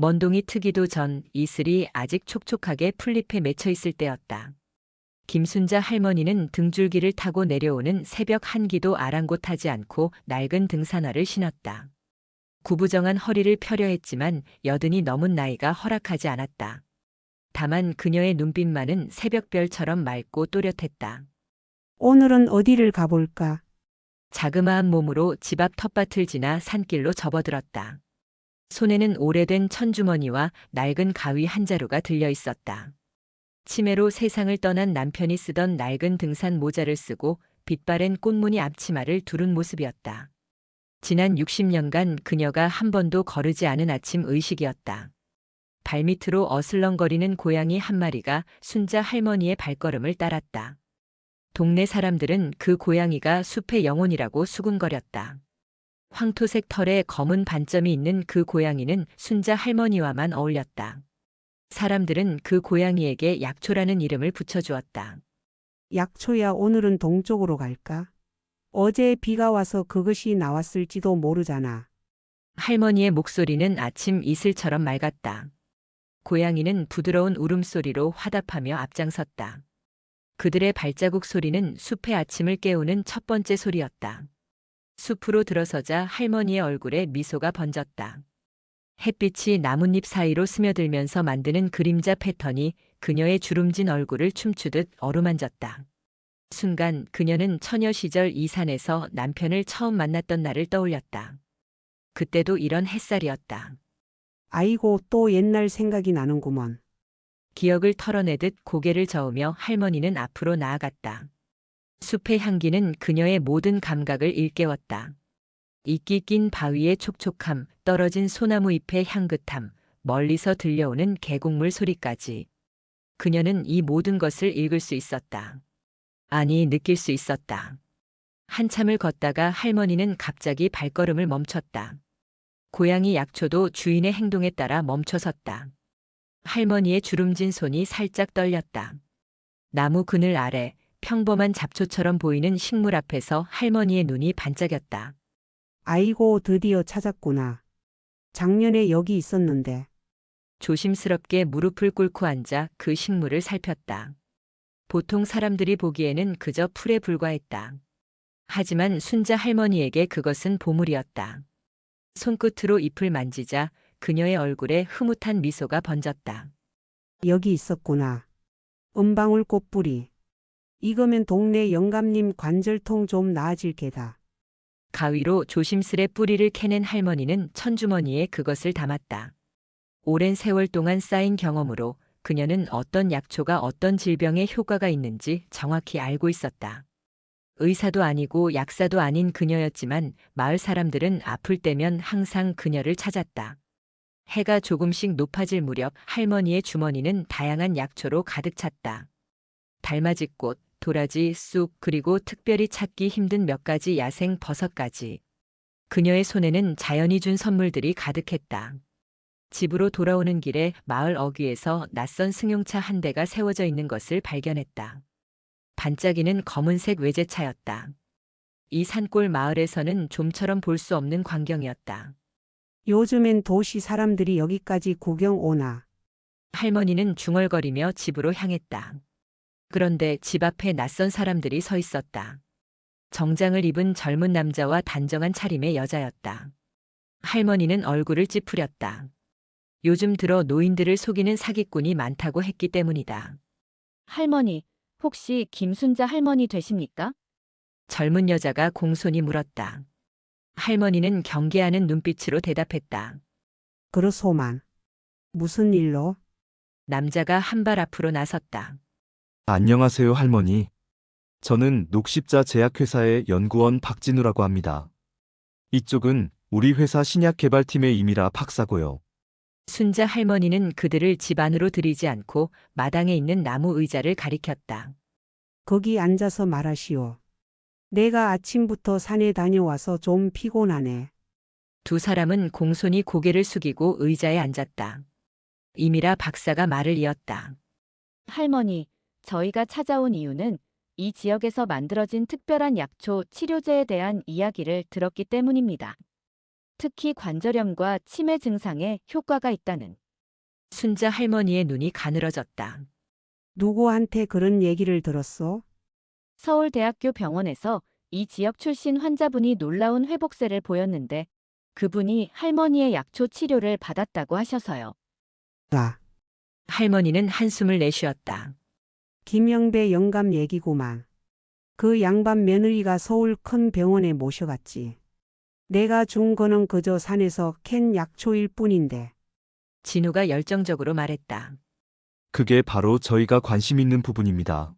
먼동이 트기도 전 이슬이 아직 촉촉하게 풀잎에 맺혀 있을 때였다. 김순자 할머니는 등줄기를 타고 내려오는 새벽 한기도 아랑곳하지 않고 낡은 등산화를 신었다. 구부정한 허리를 펴려 했지만 여든이 넘은 나이가 허락하지 않았다. 다만 그녀의 눈빛만은 새벽별처럼 맑고 또렷했다. 오늘은 어디를 가볼까? 자그마한 몸으로 집 앞 텃밭을 지나 산길로 접어들었다. 손에는 오래된 천주머니와 낡은 가위 한 자루가 들려 있었다. 치매로 세상을 떠난 남편이 쓰던 낡은 등산 모자를 쓰고 빛바랜 꽃무늬 앞치마를 두른 모습이었다. 지난 60년간 그녀가 한 번도 거르지 않은 아침 의식이었다. 발밑으로 어슬렁거리는 고양이 한 마리가 순자 할머니의 발걸음을 따랐다. 동네 사람들은 그 고양이가 숲의 영혼이라고 수군거렸다. 황토색 털에 검은 반점이 있는 그 고양이는 순자 할머니와만 어울렸다. 사람들은 그 고양이에게 약초라는 이름을 붙여주었다. 약초야, 오늘은 동쪽으로 갈까? 어제 비가 와서 그것이 나왔을지도 모르잖아. 할머니의 목소리는 아침 이슬처럼 맑았다. 고양이는 부드러운 울음소리로 화답하며 앞장섰다. 그들의 발자국 소리는 숲의 아침을 깨우는 첫 번째 소리였다. 숲으로 들어서자 할머니의 얼굴에 미소가 번졌다. 햇빛이 나뭇잎 사이로 스며들면서 만드는 그림자 패턴이 그녀의 주름진 얼굴을 춤추듯 어루만졌다. 순간 그녀는 처녀 시절 이 산에서 남편을 처음 만났던 날을 떠올렸다. 그때도 이런 햇살이었다. 아이고, 또 옛날 생각이 나는구먼. 기억을 털어내듯 고개를 저으며 할머니는 앞으로 나아갔다. 숲의 향기는 그녀의 모든 감각을 일깨웠다. 이끼 낀 바위의 촉촉함, 떨어진 소나무 잎의 향긋함, 멀리서 들려오는 계곡물 소리까지. 그녀는 이 모든 것을 읽을 수 있었다. 아니, 느낄 수 있었다. 한참을 걷다가 할머니는 갑자기 발걸음을 멈췄다. 고양이 약초도 주인의 행동에 따라 멈춰섰다. 할머니의 주름진 손이 살짝 떨렸다. 나무 그늘 아래 평범한 잡초처럼 보이는 식물 앞에서 할머니의 눈이 반짝였다. 아이고, 드디어 찾았구나. 작년에 여기 있었는데. 조심스럽게 무릎을 꿇고 앉아 그 식물을 살폈다. 보통 사람들이 보기에는 그저 풀에 불과했다. 하지만 순자 할머니에게 그것은 보물이었다. 손끝으로 잎을 만지자 그녀의 얼굴에 흐뭇한 미소가 번졌다. 여기 있었구나. 은방울 꽃뿌리. 이거면 동네 영감님 관절통 좀 나아질 게다. 가위로 조심스레 뿌리를 캐낸 할머니는 천주머니에 그것을 담았다. 오랜 세월 동안 쌓인 경험으로 그녀는 어떤 약초가 어떤 질병에 효과가 있는지 정확히 알고 있었다. 의사도 아니고 약사도 아닌 그녀였지만 마을 사람들은 아플 때면 항상 그녀를 찾았다. 해가 조금씩 높아질 무렵 할머니의 주머니는 다양한 약초로 가득 찼다. 달맞이꽃, 도라지, 쑥, 그리고 특별히 찾기 힘든 몇 가지 야생 버섯까지. 그녀의 손에는 자연이 준 선물들이 가득했다. 집으로 돌아오는 길에 마을 어귀에서 낯선 승용차 한 대가 세워져 있는 것을 발견했다. 반짝이는 검은색 외제차였다. 이 산골 마을에서는 좀처럼 볼 수 없는 광경이었다. 요즘엔 도시 사람들이 여기까지 구경 오나. 할머니는 중얼거리며 집으로 향했다. 그런데 집 앞에 낯선 사람들이 서 있었다. 정장을 입은 젊은 남자와 단정한 차림의 여자였다. 할머니는 얼굴을 찌푸렸다. 요즘 들어 노인들을 속이는 사기꾼이 많다고 했기 때문이다. 할머니, 혹시 김순자 할머니 되십니까? 젊은 여자가 공손히 물었다. 할머니는 경계하는 눈빛으로 대답했다. 그렇소만. 무슨 일로? 남자가 한 발 앞으로 나섰다. 안녕하세요, 할머니. 저는 녹십자 제약회사의 연구원 박진우라고 합니다. 이쪽은 우리 회사 신약개발팀의 이미라 박사고요. 순자 할머니는 그들을 집 안으로 들이지 않고 마당에 있는 나무 의자를 가리켰다. 거기 앉아서 말하시오. 내가 아침부터 산에 다녀와서 좀 피곤하네. 두 사람은 공손히 고개를 숙이고 의자에 앉았다. 이미라 박사가 말을 이었다. 할머니, 저희가 찾아온 이유는 이 지역에서 만들어진 특별한 약초 치료제에 대한 이야기를 들었기 때문입니다. 특히 관절염과 치매 증상에 효과가 있다는. 순자 할머니의 눈이 가늘어졌다. 누구한테 그런 얘기를 들었어? 서울대학교 병원에서 이 지역 출신 환자분이 놀라운 회복세를 보였는데 그분이 할머니의 약초 치료를 받았다고 하셔서요. 아, 할머니는 한숨을 내쉬었다. 김영배 영감 얘기구만. 그 양반 며느리가 서울 큰 병원에 모셔갔지. 내가 준 거는 그저 산에서 캔 약초일 뿐인데. 진우가 열정적으로 말했다. 그게 바로 저희가 관심 있는 부분입니다.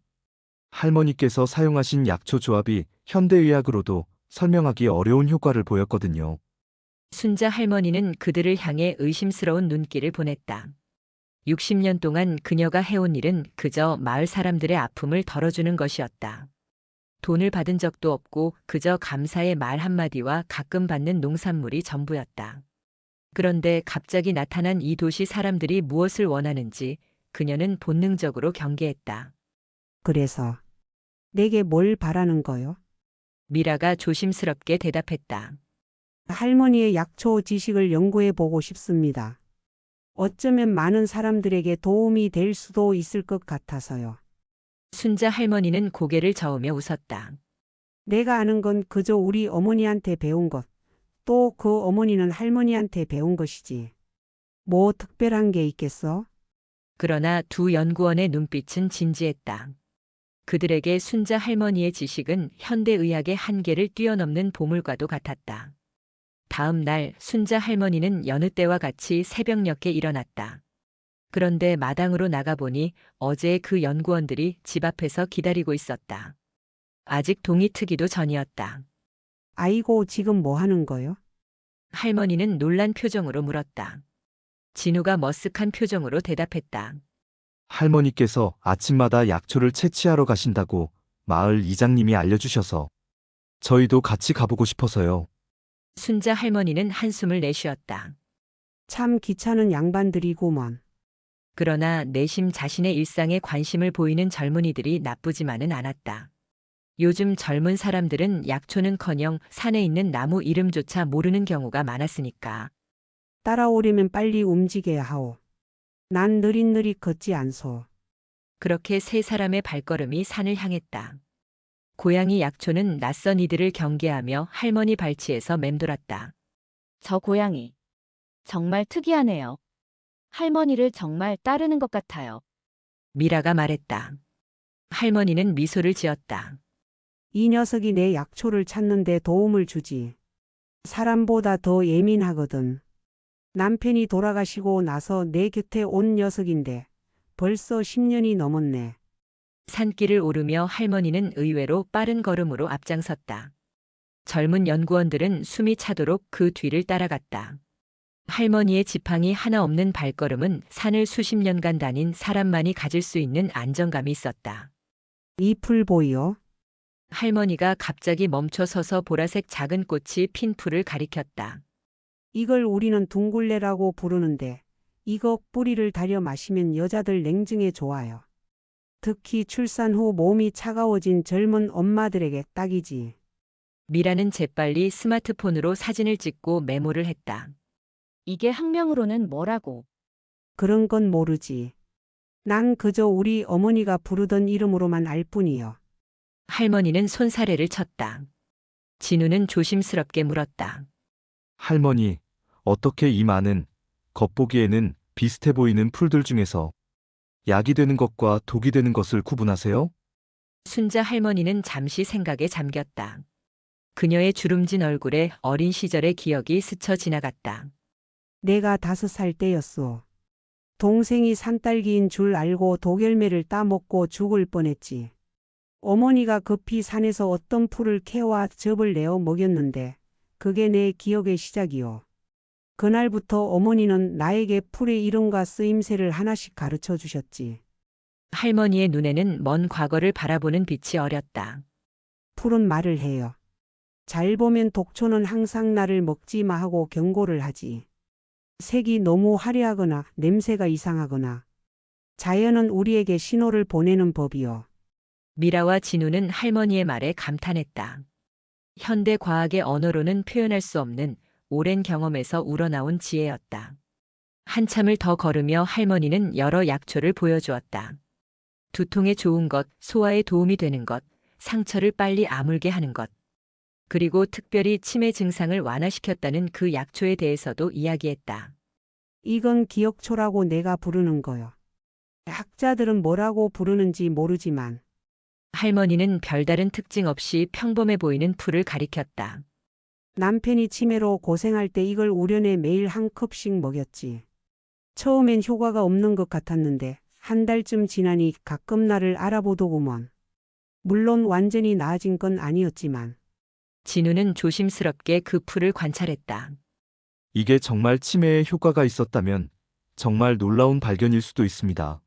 할머니께서 사용하신 약초 조합이 현대의학으로도 설명하기 어려운 효과를 보였거든요. 순자 할머니는 그들을 향해 의심스러운 눈길을 보냈다. 60년 동안 그녀가 해온 일은 그저 마을 사람들의 아픔을 덜어주는 것이었다. 돈을 받은 적도 없고 그저 감사의 말 한마디와 가끔 받는 농산물이 전부였다. 그런데 갑자기 나타난 이 도시 사람들이 무엇을 원하는지 그녀는 본능적으로 경계했다. 그래서 내게 뭘 바라는 거요? 미라가 조심스럽게 대답했다. 할머니의 약초 지식을 연구해 보고 싶습니다. 어쩌면 많은 사람들에게 도움이 될 수도 있을 것 같아서요. 순자 할머니는 고개를 저으며 웃었다. 내가 아는 건 그저 우리 어머니한테 배운 것, 또 그 어머니는 할머니한테 배운 것이지. 뭐 특별한 게 있겠어? 그러나 두 연구원의 눈빛은 진지했다. 그들에게 순자 할머니의 지식은 현대의학의 한계를 뛰어넘는 보물과도 같았다. 다음 날 순자 할머니는 여느 때와 같이 새벽녘에 일어났다. 그런데 마당으로 나가보니 어제 그 연구원들이 집 앞에서 기다리고 있었다. 아직 동이 트기도 전이었다. 아이고, 지금 뭐 하는 거요? 할머니는 놀란 표정으로 물었다. 진우가 머쓱한 표정으로 대답했다. 할머니께서 아침마다 약초를 채취하러 가신다고 마을 이장님이 알려주셔서 저희도 같이 가보고 싶어서요. 순자 할머니는 한숨을 내쉬었다. 참 귀찮은 양반들이구먼. 그러나 내심 자신의 일상에 관심을 보이는 젊은이들이 나쁘지만은 않았다. 요즘 젊은 사람들은 약초는커녕 산에 있는 나무 이름조차 모르는 경우가 많았으니까. 따라오려면 빨리 움직여야 하오. 난 느릿느릿 걷지 않소. 그렇게 세 사람의 발걸음이 산을 향했다. 고양이 약초는 낯선 이들을 경계하며 할머니 발치에서 맴돌았다. 저 고양이. 정말 특이하네요. 할머니를 정말 따르는 것 같아요. 미라가 말했다. 할머니는 미소를 지었다. 이 녀석이 내 약초를 찾는데 도움을 주지. 사람보다 더 예민하거든. 남편이 돌아가시고 나서 내 곁에 온 녀석인데 벌써 10년이 넘었네. 산길을 오르며 할머니는 의외로 빠른 걸음으로 앞장섰다. 젊은 연구원들은 숨이 차도록 그 뒤를 따라갔다. 할머니의 지팡이 하나 없는 발걸음은 산을 수십 년간 다닌 사람만이 가질 수 있는 안정감이 있었다. 이 풀 보이요? 할머니가 갑자기 멈춰서서 보라색 작은 꽃이 핀 풀을 가리켰다. 이걸 우리는 둥굴레라고 부르는데 이거 뿌리를 달여 마시면 여자들 냉증에 좋아요. 특히 출산 후 몸이 차가워진 젊은 엄마들에게 딱이지. 미라는 재빨리 스마트폰으로 사진을 찍고 메모를 했다. 이게 학명으로는 뭐라고? 그런 건 모르지. 난 그저 우리 어머니가 부르던 이름으로만 알 뿐이요. 할머니는 손사래를 쳤다. 진우는 조심스럽게 물었다. 할머니, 어떻게 이 많은 겉보기에는 비슷해 보이는 풀들 중에서 약이 되는 것과 독이 되는 것을 구분하세요? 순자 할머니는 잠시 생각에 잠겼다. 그녀의 주름진 얼굴에 어린 시절의 기억이 스쳐 지나갔다. 내가 5살 때였소. 동생이 산딸기인 줄 알고 독열매를 따먹고 죽을 뻔했지. 어머니가 급히 산에서 어떤 풀을 캐와 즙을 내어 먹였는데 그게 내 기억의 시작이요. 그날부터 어머니는 나에게 풀의 이름과 쓰임새를 하나씩 가르쳐 주셨지. 할머니의 눈에는 먼 과거를 바라보는 빛이 어렸다. 풀은 말을 해요. 잘 보면 독초는 항상 나를 먹지 마 하고 경고를 하지. 색이 너무 화려하거나 냄새가 이상하거나 자연은 우리에게 신호를 보내는 법이요. 미라와 진우는 할머니의 말에 감탄했다. 현대 과학의 언어로는 표현할 수 없는 오랜 경험에서 우러나온 지혜였다. 한참을 더 걸으며 할머니는 여러 약초를 보여주었다. 두통에 좋은 것, 소화에 도움이 되는 것, 상처를 빨리 아물게 하는 것. 그리고 특별히 치매 증상을 완화시켰다는 그 약초에 대해서도 이야기했다. 이건 기억초라고 내가 부르는 거요. 학자들은 뭐라고 부르는지 모르지만 할머니는 별다른 특징 없이 평범해 보이는 풀을 가리켰다. 남편이 치매로 고생할 때 이걸 우려내 매일 한 컵씩 먹였지. 처음엔 효과가 없는 것 같았는데 한 달쯤 지나니 가끔 나를 알아보더구먼. 물론 완전히 나아진 건 아니었지만 진우는 조심스럽게 그 풀을 관찰했다. 이게 정말 치매에 효과가 있었다면 정말 놀라운 발견일 수도 있습니다.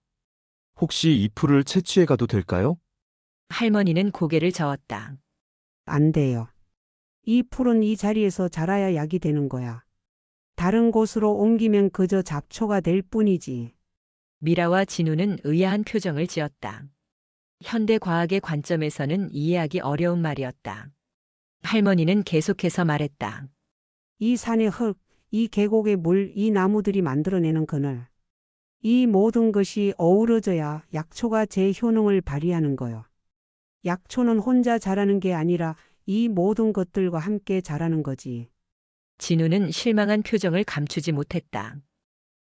혹시 이 풀을 채취해 가도 될까요? 할머니는 고개를 저었다. 안 돼요. 이 풀은 이 자리에서 자라야 약이 되는 거야. 다른 곳으로 옮기면 그저 잡초가 될 뿐이지. 미라와 진우는 의아한 표정을 지었다. 현대 과학의 관점에서는 이해하기 어려운 말이었다. 할머니는 계속해서 말했다. 이 산의 흙, 이 계곡의 물, 이 나무들이 만들어내는 그늘. 이 모든 것이 어우러져야 약초가 제 효능을 발휘하는 거요. 약초는 혼자 자라는 게 아니라 이 모든 것들과 함께 자라는 거지. 진우는 실망한 표정을 감추지 못했다.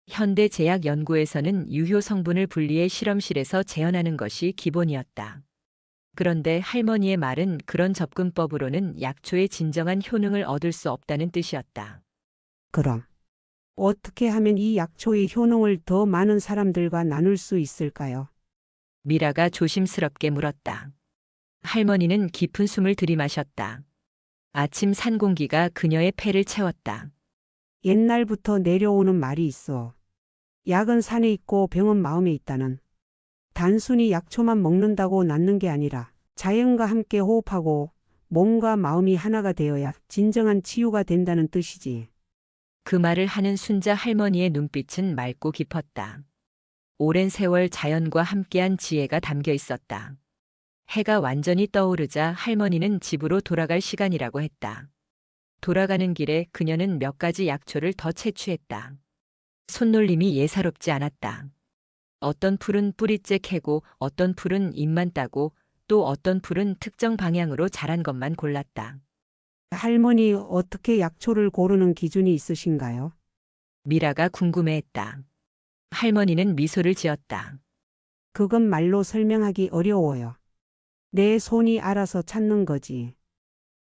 현대 제약 연구에서는 유효 성분을 분리해 실험실에서 재현하는 것이 기본이었다. 그런데 할머니의 말은 그런 접근법으로는 약초의 진정한 효능을 얻을 수 없다는 뜻이었다. 그럼 어떻게 하면 이 약초의 효능을 더 많은 사람들과 나눌 수 있을까요? 미라가 조심스럽게 물었다. 할머니는 깊은 숨을 들이마셨다. 아침 산 공기가 그녀의 폐를 채웠다. 옛날부터 내려오는 말이 있어. 약은 산에 있고 병은 마음에 있다는. 단순히 약초만 먹는다고 낫는 게 아니라 자연과 함께 호흡하고 몸과 마음이 하나가 되어야 진정한 치유가 된다는 뜻이지. 그 말을 하는 순자 할머니의 눈빛은 맑고 깊었다. 오랜 세월 자연과 함께한 지혜가 담겨 있었다. 해가 완전히 떠오르자 할머니는 집으로 돌아갈 시간이라고 했다. 돌아가는 길에 그녀는 몇 가지 약초를 더 채취했다. 손놀림이 예사롭지 않았다. 어떤 풀은 뿌리째 캐고 어떤 풀은 잎만 따고 또 어떤 풀은 특정 방향으로 자란 것만 골랐다. 할머니 어떻게 약초를 고르는 기준이 있으신가요? 미라가 궁금해했다. 할머니는 미소를 지었다. 그건 말로 설명하기 어려워요. 내 손이 알아서 찾는 거지.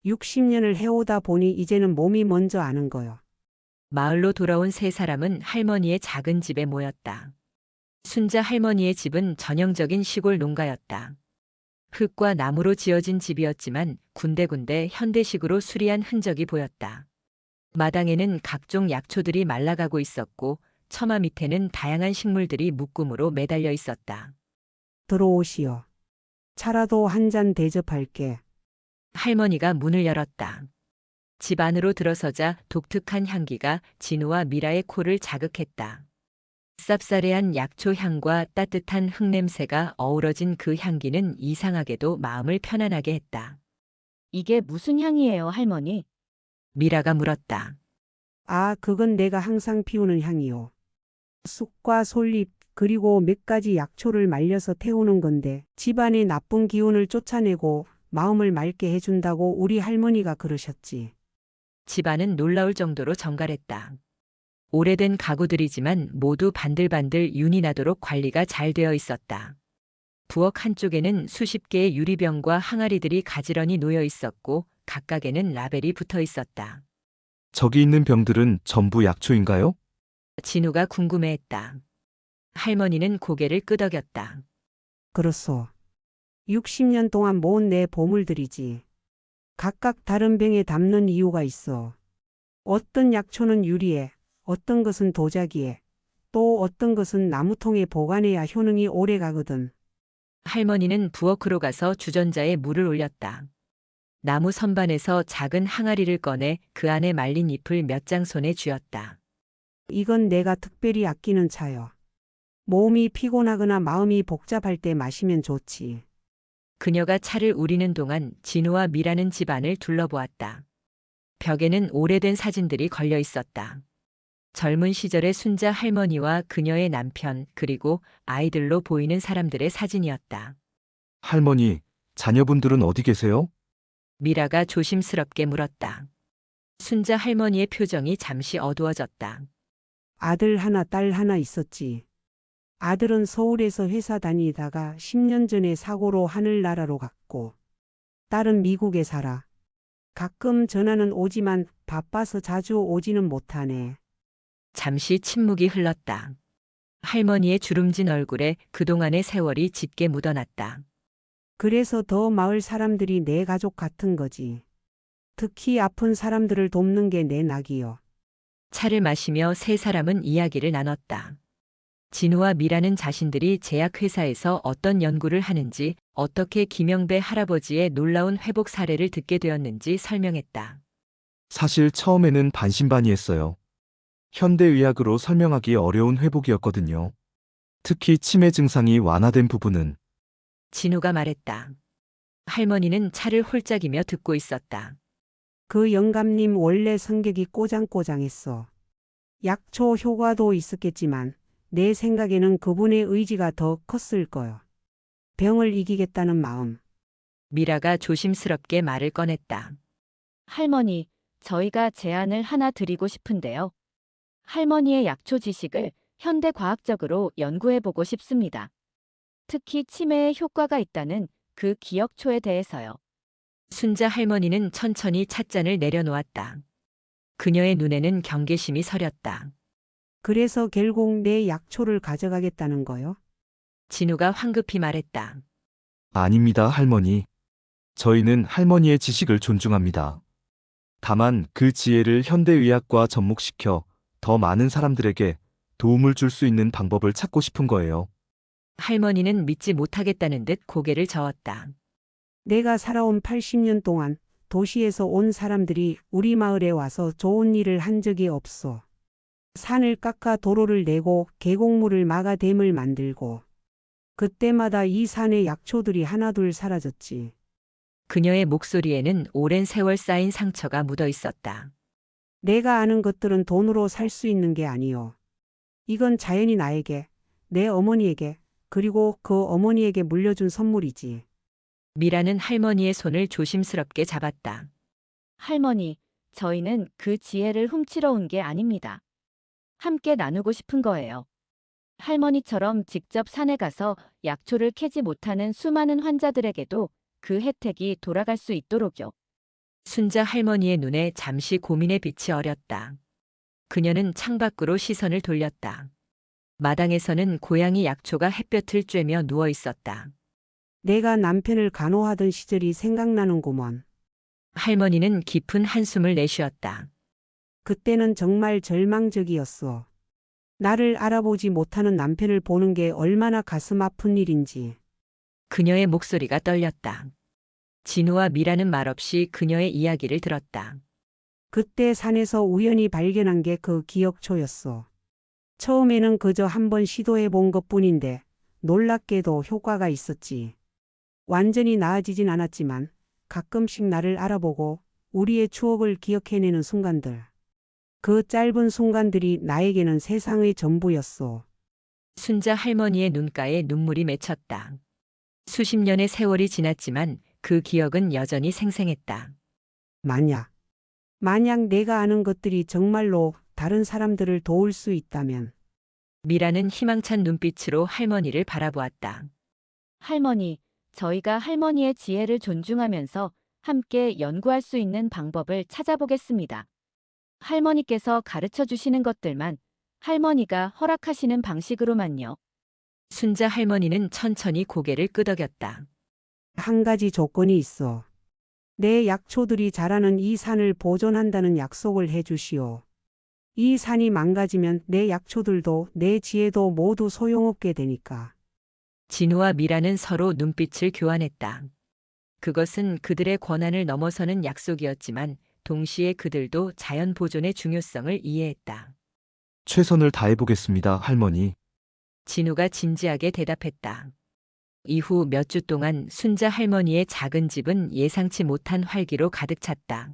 60년을 해오다 보니 이제는 몸이 먼저 아는 거요. 마을로 돌아온 세 사람은 할머니의 작은 집에 모였다. 순자 할머니의 집은 전형적인 시골 농가였다. 흙과 나무로 지어진 집이었지만 군데군데 현대식으로 수리한 흔적이 보였다. 마당에는 각종 약초들이 말라가고 있었고 처마 밑에는 다양한 식물들이 묶음으로 매달려 있었다. 들어오시오. 차라도 한 잔 대접할게. 할머니가 문을 열었다. 집 안으로 들어서자 독특한 향기가 진우와 미라의 코를 자극했다. 쌉싸래한 약초 향과 따뜻한 흙냄새가 어우러진 그 향기는 이상하게도 마음을 편안하게 했다. 이게 무슨 향이에요, 할머니? 미라가 물었다. 아, 그건 내가 항상 피우는 향이요. 쑥과 솔잎 그리고 몇 가지 약초를 말려서 태우는 건데 집안의 나쁜 기운을 쫓아내고 마음을 맑게 해준다고 우리 할머니가 그러셨지. 집안은 놀라울 정도로 정갈했다. 오래된 가구들이지만 모두 반들반들 윤이 나도록 관리가 잘 되어 있었다. 부엌 한쪽에는 수십 개의 유리병과 항아리들이 가지런히 놓여 있었고 각각에는 라벨이 붙어 있었다. 저기 있는 병들은 전부 약초인가요? 진우가 궁금해했다. 할머니는 고개를 끄덕였다. 그렇소. 60년 동안 모은 내 보물들이지. 각각 다른 병에 담는 이유가 있어. 어떤 약초는 유리에, 어떤 것은 도자기에, 또 어떤 것은 나무통에 보관해야 효능이 오래 가거든. 할머니는 부엌으로 가서 주전자에 물을 올렸다. 나무 선반에서 작은 항아리를 꺼내 그 안에 말린 잎을 몇 장 손에 쥐었다. 이건 내가 특별히 아끼는 차요. 몸이 피곤하거나 마음이 복잡할 때 마시면 좋지. 그녀가 차를 우리는 동안 진우와 미라는 집안을 둘러보았다. 벽에는 오래된 사진들이 걸려 있었다. 젊은 시절의 순자 할머니와 그녀의 남편, 그리고 아이들로 보이는 사람들의 사진이었다. 할머니, 자녀분들은 어디 계세요? 미라가 조심스럽게 물었다. 순자 할머니의 표정이 잠시 어두워졌다. 아들 하나, 딸 하나 있었지. 아들은 서울에서 회사 다니다가 10년 전에 사고로 하늘나라로 갔고, 딸은 미국에 살아. 가끔 전화는 오지만 바빠서 자주 오지는 못하네. 잠시 침묵이 흘렀다. 할머니의 주름진 얼굴에 그동안의 세월이 짙게 묻어났다. 그래서 더 마을 사람들이 내 가족 같은 거지. 특히 아픈 사람들을 돕는 게 내 낙이요. 차를 마시며 세 사람은 이야기를 나눴다. 진우와 미라는 자신들이 제약회사에서 어떤 연구를 하는지, 어떻게 김영배 할아버지의 놀라운 회복 사례를 듣게 되었는지 설명했다. 사실 처음에는 반신반의했어요. 현대의학으로 설명하기 어려운 회복이었거든요. 특히 치매 증상이 완화된 부분은 진우가 말했다. 할머니는 차를 홀짝이며 듣고 있었다. 그 영감님 원래 성격이 꼬장꼬장했어. 약초 효과도 있었겠지만 내 생각에는 그분의 의지가 더 컸을 거요. 병을 이기겠다는 마음. 미라가 조심스럽게 말을 꺼냈다. 할머니, 저희가 제안을 하나 드리고 싶은데요. 할머니의 약초 지식을 현대과학적으로 연구해보고 싶습니다. 특히 치매에 효과가 있다는 그 기억초에 대해서요. 순자 할머니는 천천히 찻잔을 내려놓았다. 그녀의 눈에는 경계심이 서렸다. 그래서 결국 내 약초를 가져가겠다는 거요. 진우가 황급히 말했다. 아닙니다, 할머니. 저희는 할머니의 지식을 존중합니다. 다만 그 지혜를 현대의학과 접목시켜 더 많은 사람들에게 도움을 줄 수 있는 방법을 찾고 싶은 거예요. 할머니는 믿지 못하겠다는 듯 고개를 저었다. 내가 살아온 80년 동안 도시에서 온 사람들이 우리 마을에 와서 좋은 일을 한 적이 없어. 산을 깎아 도로를 내고 계곡물을 막아 댐을 만들고 그때마다 이 산의 약초들이 하나둘 사라졌지. 그녀의 목소리에는 오랜 세월 쌓인 상처가 묻어 있었다. 내가 아는 것들은 돈으로 살 수 있는 게 아니요. 이건 자연이 나에게, 내 어머니에게, 그리고 그 어머니에게 물려준 선물이지. 미라는 할머니의 손을 조심스럽게 잡았다. 할머니, 저희는 그 지혜를 훔치러 온 게 아닙니다. 함께 나누고 싶은 거예요. 할머니처럼 직접 산에 가서 약초를 캐지 못하는 수많은 환자들에게도 그 혜택이 돌아갈 수 있도록요. 순자 할머니의 눈에 잠시 고민의 빛이 어렸다. 그녀는 창밖으로 시선을 돌렸다. 마당에서는 고양이 약초가 햇볕을 쬐며 누워 있었다. 내가 남편을 간호하던 시절이 생각나는구먼. 할머니는 깊은 한숨을 내쉬었다. 그때는 정말 절망적이었어. 나를 알아보지 못하는 남편을 보는 게 얼마나 가슴 아픈 일인지. 그녀의 목소리가 떨렸다. 진우와 미라는 말없이 그녀의 이야기를 들었다. 그때 산에서 우연히 발견한 게 그 기억초였어. 처음에는 그저 한번 시도해 본 것뿐인데 놀랍게도 효과가 있었지. 완전히 나아지진 않았지만 가끔씩 나를 알아보고 우리의 추억을 기억해내는 순간들. 그 짧은 순간들이 나에게는 세상의 전부였어. 순자 할머니의 눈가에 눈물이 맺혔다. 수십 년의 세월이 지났지만 그 기억은 여전히 생생했다. 만약 내가 아는 것들이 정말로 다른 사람들을 도울 수 있다면. 미라는 희망찬 눈빛으로 할머니를 바라보았다. 할머니, 저희가 할머니의 지혜를 존중하면서 함께 연구할 수 있는 방법을 찾아보겠습니다. 할머니께서 가르쳐 주시는 것들만 할머니가 허락하시는 방식으로만요. 순자 할머니는 천천히 고개를 끄덕였다. 한 가지 조건이 있어. 내 약초들이 자라는 이 산을 보존한다는 약속을 해주시오. 이 산이 망가지면 내 약초들도 내 지혜도 모두 소용없게 되니까. 진우와 미라는 서로 눈빛을 교환했다. 그것은 그들의 권한을 넘어서는 약속이었지만 동시에 그들도 자연 보존의 중요성을 이해했다. 최선을 다해보겠습니다, 할머니. 진우가 진지하게 대답했다. 이후 몇 주 동안 순자 할머니의 작은 집은 예상치 못한 활기로 가득 찼다.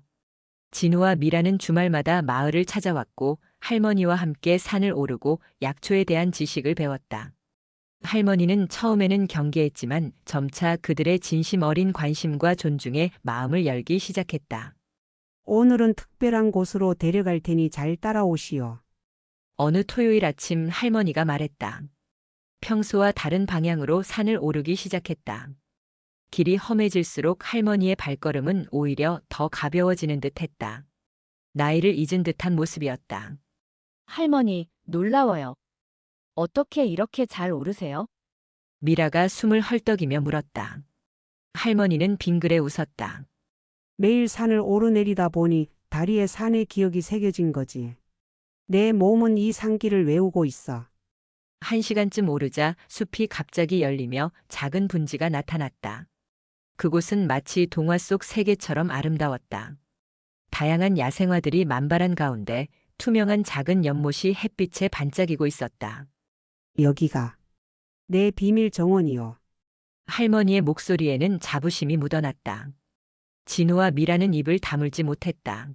진우와 미라는 주말마다 마을을 찾아왔고 할머니와 함께 산을 오르고 약초에 대한 지식을 배웠다. 할머니는 처음에는 경계했지만 점차 그들의 진심 어린 관심과 존중에 마음을 열기 시작했다. 오늘은 특별한 곳으로 데려갈 테니 잘 따라오시오. 어느 토요일 아침 할머니가 말했다. 평소와 다른 방향으로 산을 오르기 시작했다. 길이 험해질수록 할머니의 발걸음은 오히려 더 가벼워지는 듯 했다. 나이를 잊은 듯한 모습이었다. 할머니, 놀라워요. 어떻게 이렇게 잘 오르세요? 미라가 숨을 헐떡이며 물었다. 할머니는 빙그레 웃었다. 매일 산을 오르내리다 보니 다리에 산의 기억이 새겨진 거지. 내 몸은 이 산길을 외우고 있어. 1시간쯤 오르자 숲이 갑자기 열리며 작은 분지가 나타났다. 그곳은 마치 동화 속 세계처럼 아름다웠다. 다양한 야생화들이 만발한 가운데 투명한 작은 연못이 햇빛에 반짝이고 있었다. 여기가 내 비밀 정원이요. 할머니의 목소리에는 자부심이 묻어났다. 진우와 미라는 입을 다물지 못했다.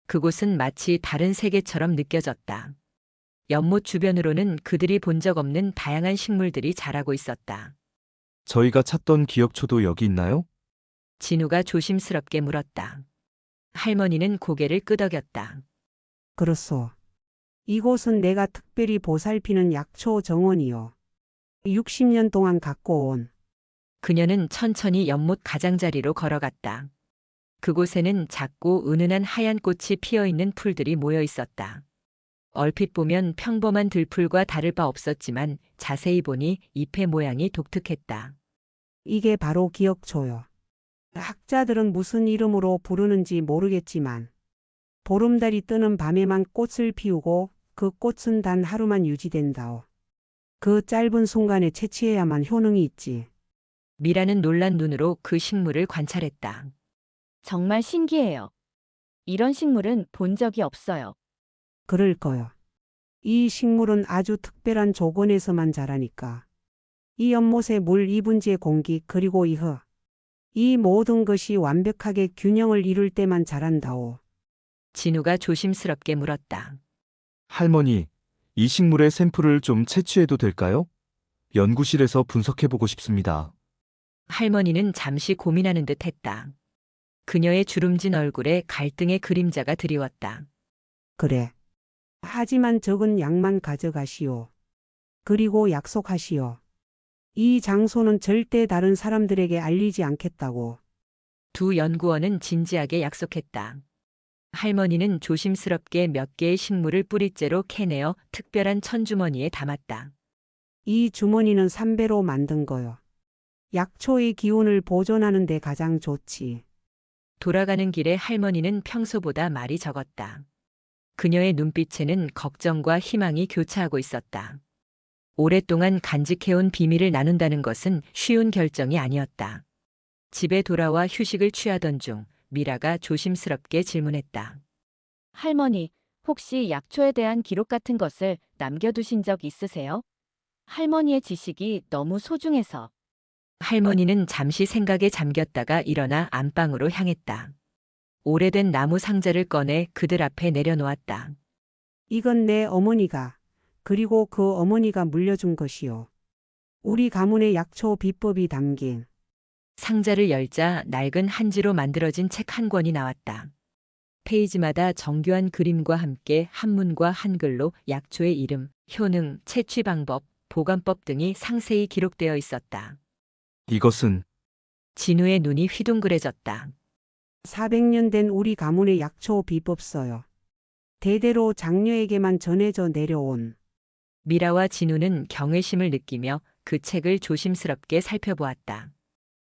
그곳은 마치 다른 세계처럼 느껴졌다. 연못 주변으로는 그들이 본 적 없는 다양한 식물들이 자라고 있었다. 저희가 찾던 기억초도 여기 있나요? 진우가 조심스럽게 물었다. 할머니는 고개를 끄덕였다. 그렇소. 이곳은 내가 특별히 보살피는 약초 정원이요. 60년 동안 갖고 온. 그녀는 천천히 연못 가장자리로 걸어갔다. 그곳에는 작고 은은한 하얀 꽃이 피어있는 풀들이 모여 있었다. 얼핏 보면 평범한 들풀과 다를 바 없었지만 자세히 보니 잎의 모양이 독특했다. 이게 바로 기억초요. 학자들은 무슨 이름으로 부르는지 모르겠지만 보름달이 뜨는 밤에만 꽃을 피우고 그 꽃은 단 하루만 유지된다오. 그 짧은 순간에 채취해야만 효능이 있지. 미라는 놀란 눈으로 그 식물을 관찰했다. 정말 신기해요. 이런 식물은 본 적이 없어요. 그럴 거요. 이 식물은 아주 특별한 조건에서만 자라니까. 이 연못의 물, 이 분지의 공기, 그리고 이 흙. 이 모든 것이 완벽하게 균형을 이룰 때만 자란다오. 진우가 조심스럽게 물었다. 할머니, 이 식물의 샘플을 좀 채취해도 될까요? 연구실에서 분석해보고 싶습니다. 할머니는 잠시 고민하는 듯 했다. 그녀의 주름진 얼굴에 갈등의 그림자가 드리웠다. 그래. 하지만 적은 양만 가져가시오. 그리고 약속하시오. 이 장소는 절대 다른 사람들에게 알리지 않겠다고. 두 연구원은 진지하게 약속했다. 할머니는 조심스럽게 몇 개의 식물을 뿌리째로 캐내어 특별한 천주머니에 담았다. 이 주머니는 삼배로 만든 거요. 약초의 기운을 보존하는 데 가장 좋지. 돌아가는 길에 할머니는 평소보다 말이 적었다. 그녀의 눈빛에는 걱정과 희망이 교차하고 있었다. 오랫동안 간직해온 비밀을 나눈다는 것은 쉬운 결정이 아니었다. 집에 돌아와 휴식을 취하던 중 미라가 조심스럽게 질문했다. 할머니, 혹시 약초에 대한 기록 같은 것을 남겨두신 적 있으세요? 할머니의 지식이 너무 소중해서. 할머니는 잠시 생각에 잠겼다가 일어나 안방으로 향했다. 오래된 나무 상자를 꺼내 그들 앞에 내려놓았다. 이건 내 어머니가, 그리고 그 어머니가 물려준 것이요. 우리 가문의 약초 비법이 담긴. 상자를 열자 낡은 한지로 만들어진 책 한 권이 나왔다. 페이지마다 정교한 그림과 함께 한문과 한글로 약초의 이름, 효능, 채취 방법, 보관법 등이 상세히 기록되어 있었다. 이것은 진우의 눈이 휘둥그레졌다. 400년 된 우리 가문의 약초 비법서요. 대대로 장녀에게만 전해져 내려온. 미라와 진우는 경외심을 느끼며 그 책을 조심스럽게 살펴보았다.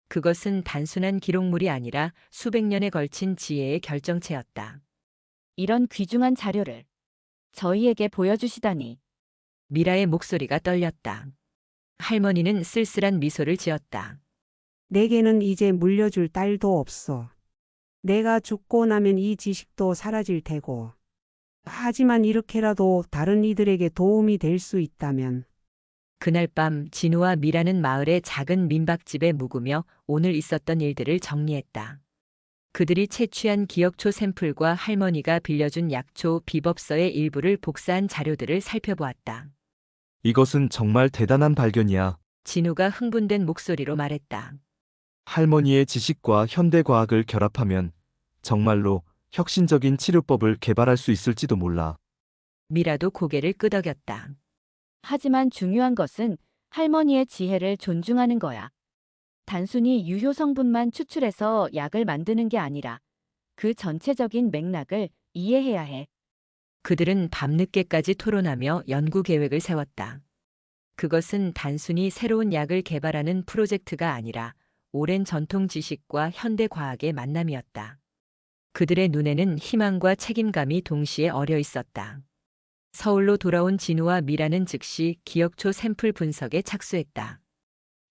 그것은 단순한 기록물이 아니라 수백 년에 걸친 지혜의 결정체였다. 이런 귀중한 자료를 저희에게 보여주시다니. 미라의 목소리가 떨렸다. 할머니는 쓸쓸한 미소를 지었다. 내게는 이제 물려줄 딸도 없어. 내가 죽고 나면 이 지식도 사라질 테고. 하지만 이렇게라도 다른 이들에게 도움이 될 수 있다면. 그날 밤 진우와 미라는 마을의 작은 민박집에 묵으며 오늘 있었던 일들을 정리했다. 그들이 채취한 기억초 샘플과 할머니가 빌려준 약초 비법서의 일부를 복사한 자료들을 살펴보았다. 이것은 정말 대단한 발견이야. 진우가 흥분된 목소리로 말했다. 할머니의 지식과 현대 과학을 결합하면 정말로 혁신적인 치료법을 개발할 수 있을지도 몰라. 미라도 고개를 끄덕였다. 하지만 중요한 것은 할머니의 지혜를 존중하는 거야. 단순히 유효 성분만 추출해서 약을 만드는 게 아니라 그 전체적인 맥락을 이해해야 해. 그들은 밤늦게까지 토론하며 연구 계획을 세웠다. 그것은 단순히 새로운 약을 개발하는 프로젝트가 아니라 오랜 전통 지식과 현대 과학의 만남이었다. 그들의 눈에는 희망과 책임감이 동시에 어려 있었다. 서울로 돌아온 진우와 미라는 즉시 기억초 샘플 분석에 착수했다.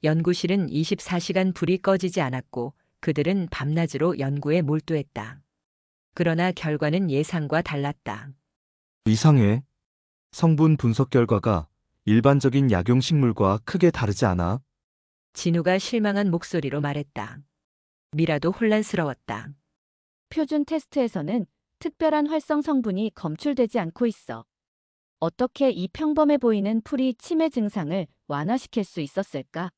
연구실은 24시간 불이 꺼지지 않았고 그들은 밤낮으로 연구에 몰두했다. 그러나 결과는 예상과 달랐다. 이상해. 성분 분석 결과가 일반적인 약용식물과 크게 다르지 않아. 진우가 실망한 목소리로 말했다. 미라도 혼란스러웠다. 표준 테스트에서는 특별한 활성 성분이 검출되지 않고 있어. 어떻게 이 평범해 보이는 풀이 치매 증상을 완화시킬 수 있었을까?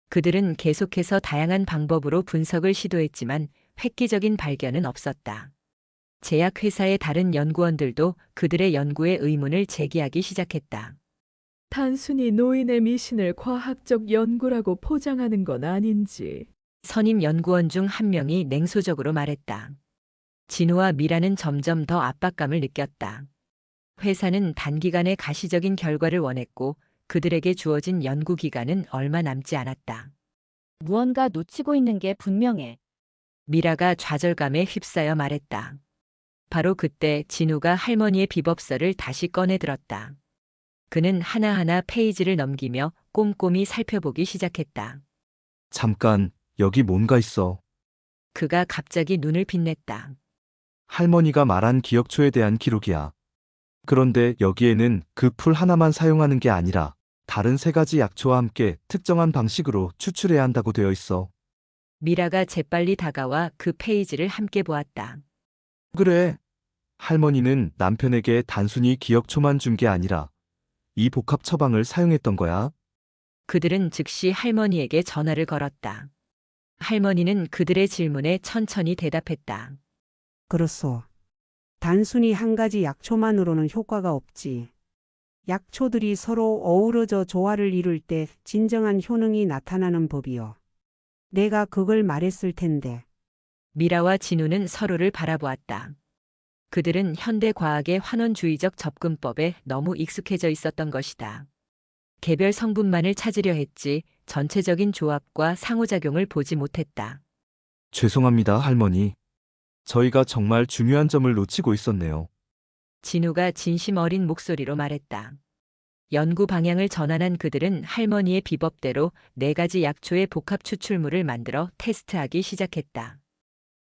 그들은 계속해서 다양한 방법으로 분석을 시도했지만 획기적인 발견은 없었다. 제약회사의 다른 연구원들도 그들의 연구에 의문을 제기하기 시작했다. 단순히 노인의 미신을 과학적 연구라고 포장하는 건 아닌지. 선임 연구원 중 한 명이 냉소적으로 말했다. 진우와 미라는 점점 더 압박감을 느꼈다. 회사는 단기간에 가시적인 결과를 원했고 그들에게 주어진 연구 기간은 얼마 남지 않았다. 무언가 놓치고 있는 게 분명해. 미라가 좌절감에 휩싸여 말했다. 바로 그때 진우가 할머니의 비법서를 다시 꺼내 들었다. 그는 하나하나 페이지를 넘기며 꼼꼼히 살펴보기 시작했다. 잠깐, 여기 뭔가 있어. 그가 갑자기 눈을 빛냈다. 할머니가 말한 기억초에 대한 기록이야. 그런데 여기에는 그 풀 하나만 사용하는 게 아니라 다른 3가지 약초와 함께 특정한 방식으로 추출해야 한다고 되어 있어. 미라가 재빨리 다가와 그 페이지를 함께 보았다. 그래. 할머니는 남편에게 단순히 기억초만 준 게 아니라 이 복합 처방을 사용했던 거야. 그들은 즉시 할머니에게 전화를 걸었다. 할머니는 그들의 질문에 천천히 대답했다. 그렇소. 단순히 한 가지 약초만으로는 효과가 없지. 약초들이 서로 어우러져 조화를 이룰 때 진정한 효능이 나타나는 법이요. 내가 그걸 말했을 텐데. 미라와 진우는 서로를 바라보았다. 그들은 현대 과학의 환원주의적 접근법에 너무 익숙해져 있었던 것이다. 개별 성분만을 찾으려 했지 전체적인 조합과 상호작용을 보지 못했다. 죄송합니다, 할머니. 저희가 정말 중요한 점을 놓치고 있었네요. 진우가 진심 어린 목소리로 말했다. 연구 방향을 전환한 그들은 할머니의 비법대로 4가지 약초의 복합 추출물을 만들어 테스트하기 시작했다.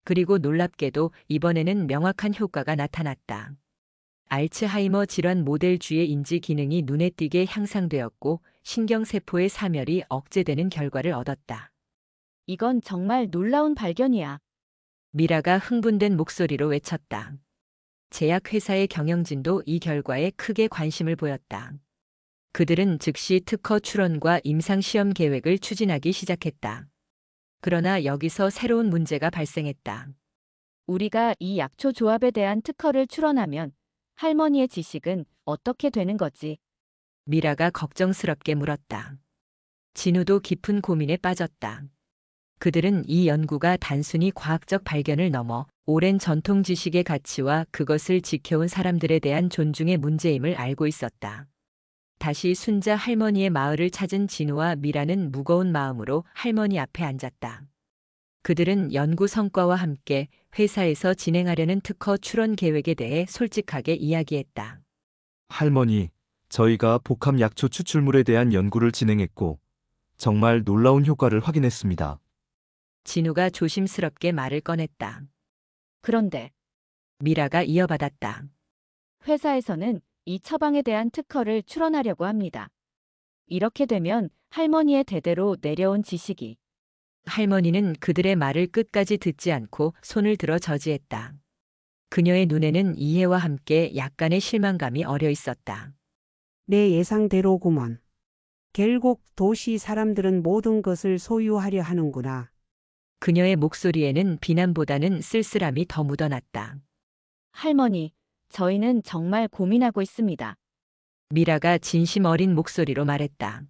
그리고 놀랍게도 이번에는 명확한 효과가 나타났다. 알츠하이머 질환 모델쥐의 인지 기능이 눈에 띄게 향상되었고 신경세포의 사멸이 억제되는 결과를 얻었다. 이건 정말 놀라운 발견이야. 미라가 흥분된 목소리로 외쳤다. 제약회사의 경영진도 이 결과에 크게 관심을 보였다. 그들은 즉시 특허 출원과 임상시험 계획을 추진하기 시작했다. 그러나 여기서 새로운 문제가 발생했다. 우리가 이 약초 조합에 대한 특허를 출원하면 할머니의 지식은 어떻게 되는 거지? 미라가 걱정스럽게 물었다. 진우도 깊은 고민에 빠졌다. 그들은 이 연구가 단순히 과학적 발견을 넘어 오랜 전통 지식의 가치와 그것을 지켜온 사람들에 대한 존중의 문제임을 알고 있었다. 다시 순자 할머니의 마을을 찾은 진우와 미라는 무거운 마음으로 할머니 앞에 앉았다. 그들은 연구 성과와 함께 회사에서 진행하려는 특허 출원 계획에 대해 솔직하게 이야기했다. 할머니, 저희가 복합 약초 추출물에 대한 연구를 진행했고 정말 놀라운 효과를 확인했습니다. 진우가 조심스럽게 말을 꺼냈다. 그런데 미라가 이어받았다. 회사에서는 이 처방에 대한 특허를 출원하려고 합니다. 이렇게 되면 할머니의 대대로 내려온 지식이 할머니는 그들의 말을 끝까지 듣지 않고 손을 들어 저지했다. 그녀의 눈에는 이해와 함께 약간의 실망감이 어려 있었다. 내 예상대로구먼. 결국 도시 사람들은 모든 것을 소유하려 하는구나. 그녀의 목소리에는 비난보다는 쓸쓸함이 더 묻어났다. 할머니, 저희는 정말 고민하고 있습니다. 미라가 진심 어린 목소리로 말했다.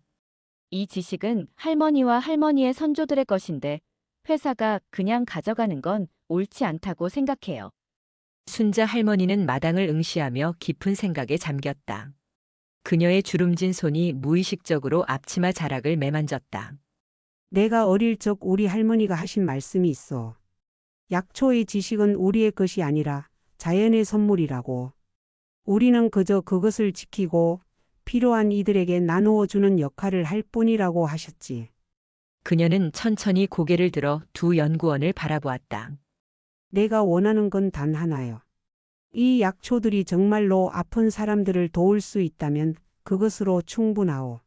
이 지식은 할머니와 할머니의 선조들의 것인데 회사가 그냥 가져가는 건 옳지 않다고 생각해요. 순자 할머니는 마당을 응시하며 깊은 생각에 잠겼다. 그녀의 주름진 손이 무의식적으로 앞치마 자락을 매만졌다. 내가 어릴 적 우리 할머니가 하신 말씀이 있어. 약초의 지식은 우리의 것이 아니라 자연의 선물이라고. 우리는 그저 그것을 지키고 필요한 이들에게 나누어 주는 역할을 할 뿐이라고 하셨지. 그녀는 천천히 고개를 들어 두 연구원을 바라보았다. 내가 원하는 건 단 하나요. 이 약초들이 정말로 아픈 사람들을 도울 수 있다면 그것으로 충분하오.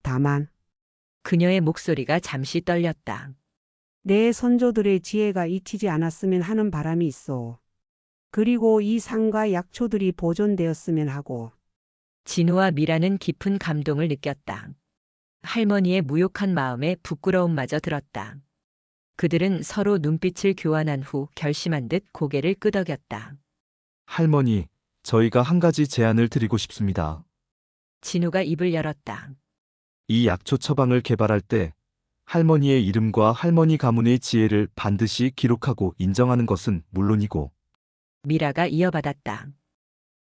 다만 그녀의 목소리가 잠시 떨렸다. 내 선조들의 지혜가 잊히지 않았으면 하는 바람이 있어. 그리고 이 상과 약초들이 보존되었으면 하고. 진우와 미라는 깊은 감동을 느꼈다. 할머니의 무욕한 마음에 부끄러움마저 들었다. 그들은 서로 눈빛을 교환한 후 결심한 듯 고개를 끄덕였다. 할머니, 저희가 한 가지 제안을 드리고 싶습니다. 진우가 입을 열었다. 이 약초 처방을 개발할 때 할머니의 이름과 할머니 가문의 지혜를 반드시 기록하고 인정하는 것은 물론이고, 미라가 이어받았다.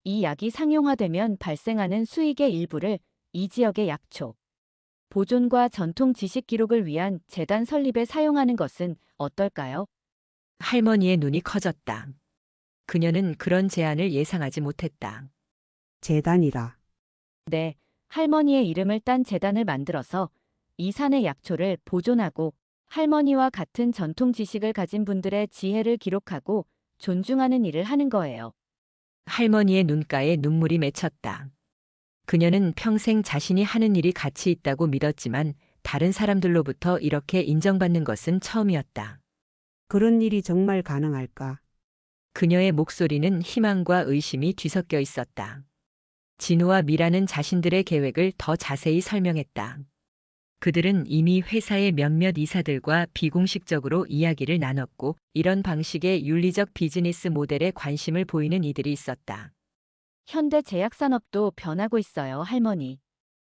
이 약이 상용화되면 발생하는 수익의 일부를 이 지역의 약초, 보존과 전통 지식 기록을 위한 재단 설립에 사용하는 것은 어떨까요? 할머니의 눈이 커졌다. 그녀는 그런 제안을 예상하지 못했다. 재단이라. 네, 할머니의 이름을 딴 재단을 만들어서 이 산의 약초를 보존하고 할머니와 같은 전통 지식을 가진 분들의 지혜를 기록하고 존중하는 일을 하는 거예요. 할머니의 눈가에 눈물이 맺혔다. 그녀는 평생 자신이 하는 일이 가치 있다고 믿었지만 다른 사람들로부터 이렇게 인정받는 것은 처음이었다. 그런 일이 정말 가능할까? 그녀의 목소리는 희망과 의심이 뒤섞여 있었다. 진우와 미라는 자신들의 계획을 더 자세히 설명했다. 그들은 이미 회사의 몇몇 이사들과 비공식적으로 이야기를 나눴고 이런 방식의 윤리적 비즈니스 모델에 관심을 보이는 이들이 있었다. 현대 제약산업도 변하고 있어요, 할머니.